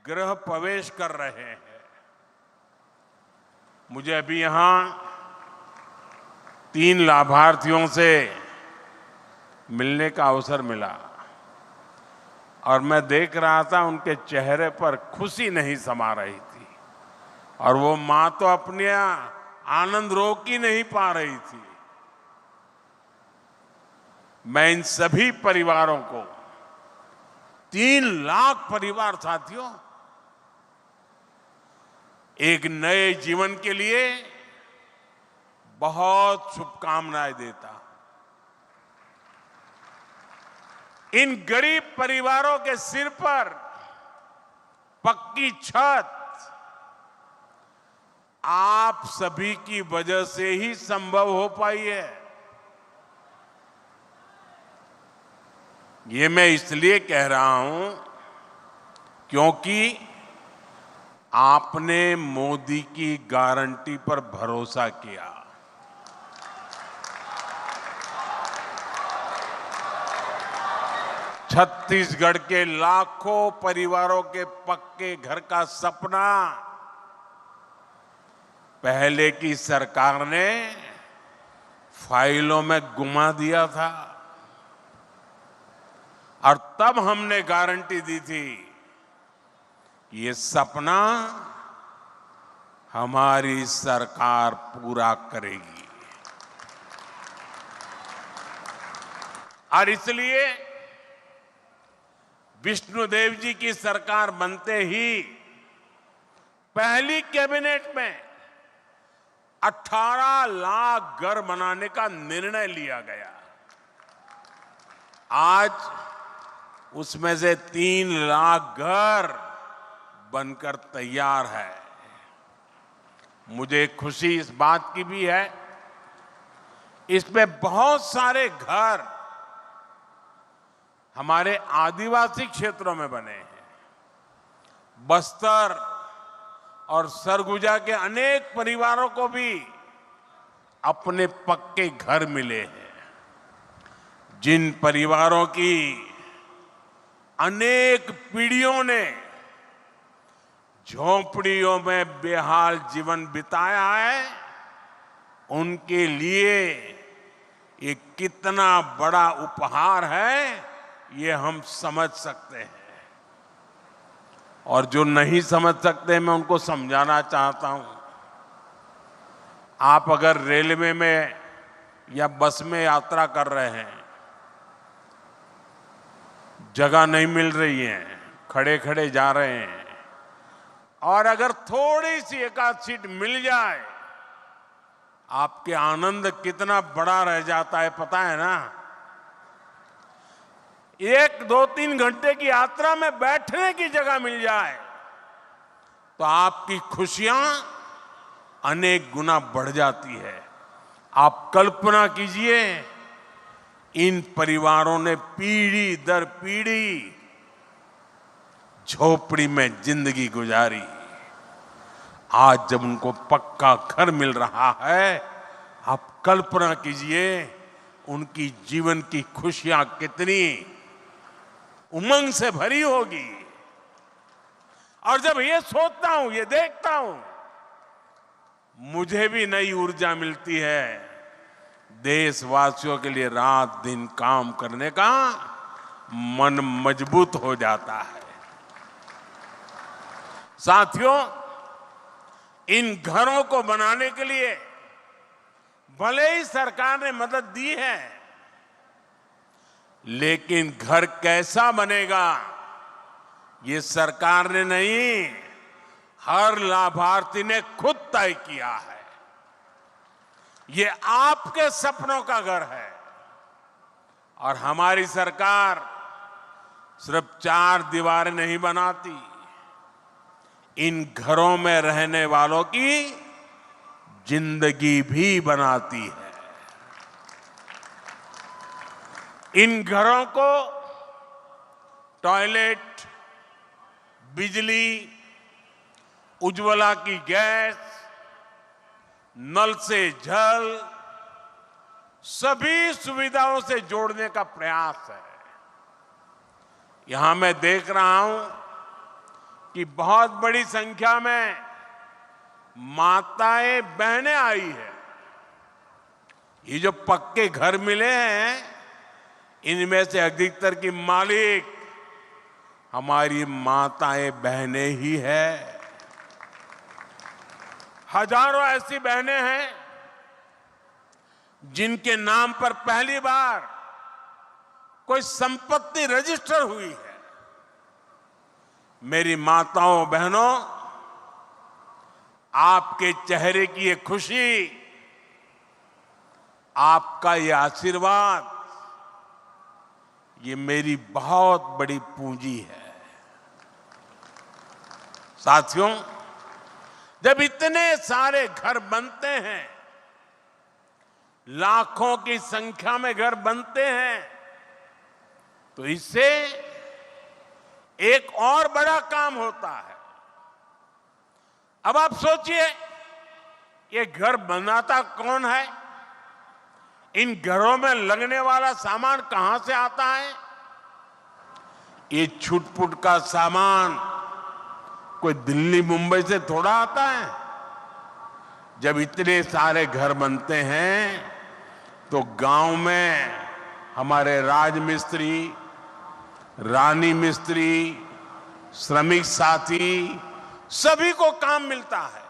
गृह प्रवेश कर रहे हैं। मुझे अभी यहां 3 लाभार्थियों से मिलने का अवसर मिला और मैं देख रहा था उनके चेहरे पर खुशी नहीं समा रही थी और वो मां तो अपने आनंद रोक ही नहीं पा रही थी। मैं इन सभी परिवारों को 3 लाख परिवार साथियों एक नए जीवन के लिए बहुत शुभकामनाएं देता हूं। इन गरीब परिवारों के सिर पर पक्की छत आप सभी की वजह से ही संभव हो पाई है। ये मैं इसलिए कह रहा हूं क्योंकि आपने मोदी की गारंटी पर भरोसा किया। छत्तीसगढ़ के लाखों परिवारों के पक्के घर का सपना पहले की सरकार ने फाइलों में गुमा दिया था और तब हमने गारंटी दी थी कि ये सपना हमारी सरकार पूरा करेगी। और इसलिए विष्णुदेव जी की सरकार बनते ही पहली कैबिनेट में 18 लाख घर बनाने का निर्णय लिया गया। आज उसमें से 3 लाख घर बनकर तैयार है। मुझे खुशी इस बात की भी है, इसमें बहुत सारे घर हमारे आदिवासी क्षेत्रों में बने हैं। बस्तर और सरगुजा के अनेक परिवारों को भी अपने पक्के घर मिले हैं। जिन परिवारों की अनेक पीढ़ियों ने झोंपड़ियों में बेहाल जीवन बिताया है, उनके लिए ये कितना बड़ा उपहार है ये हम समझ सकते हैं। और जो नहीं समझ सकते मैं उनको समझाना चाहता हूं। आप अगर रेलवे में या बस में यात्रा कर रहे हैं, जगह नहीं मिल रही है, खड़े खड़े जा रहे हैं और अगर थोड़ी सी एकाध सीट मिल जाए, आपके आनंद कितना बड़ा रह जाता है पता है ना। 1, 2, 3 घंटे की यात्रा में बैठने की जगह मिल जाए तो आपकी खुशियां अनेक गुना बढ़ जाती है। आप कल्पना कीजिए, इन परिवारों ने पीढ़ी दर पीढ़ी झोपड़ी में जिंदगी गुजारी। आज जब उनको पक्का घर मिल रहा है, आप कल्पना कीजिए उनकी जीवन की खुशियां कितनी उमंग से भरी होगी। और जब ये सोचता हूं, ये देखता हूं, मुझे भी नई ऊर्जा मिलती है। देशवासियों के लिए रात दिन काम करने का मन मजबूत हो जाता है। साथियों, इन घरों को बनाने के लिए भले ही सरकार ने मदद दी है, लेकिन घर कैसा बनेगा ये सरकार ने नहीं, हर लाभार्थी ने खुद तय किया है। ये आपके सपनों का घर है और हमारी सरकार सिर्फ 4 दीवारें नहीं बनाती, इन घरों में रहने वालों की जिंदगी भी बनाती है। इन घरों को टॉयलेट, बिजली, उज्ज्वला की गैस, नल से जल, सभी सुविधाओं से जोड़ने का प्रयास है। यहां मैं देख रहा हूं कि बहुत बड़ी संख्या में माताएं बहनें आई है। ये जो पक्के घर मिले हैं, इनमें से अधिकतर की मालिक हमारी माताएं बहनें ही है। हजारों ऐसी बहनें हैं जिनके नाम पर पहली बार कोई संपत्ति रजिस्टर हुई है। मेरी माताओं बहनों, आपके चेहरे की ये खुशी, आपका ये आशीर्वाद, ये मेरी बहुत बड़ी पूंजी है। साथियों, जब इतने सारे घर बनते हैं, लाखों की संख्या में घर बनते हैं, तो इससे एक और बड़ा काम होता है। अब आप सोचिए, ये घर बनाता कौन है? इन घरों में लगने वाला सामान कहां से आता है? ये छुटपुट का सामान कोई दिल्ली मुंबई से थोड़ा आता है। जब इतने सारे घर बनते हैं तो गांव में हमारे राजमिस्त्री, रानी मिस्त्री, श्रमिक साथी, सभी को काम मिलता है।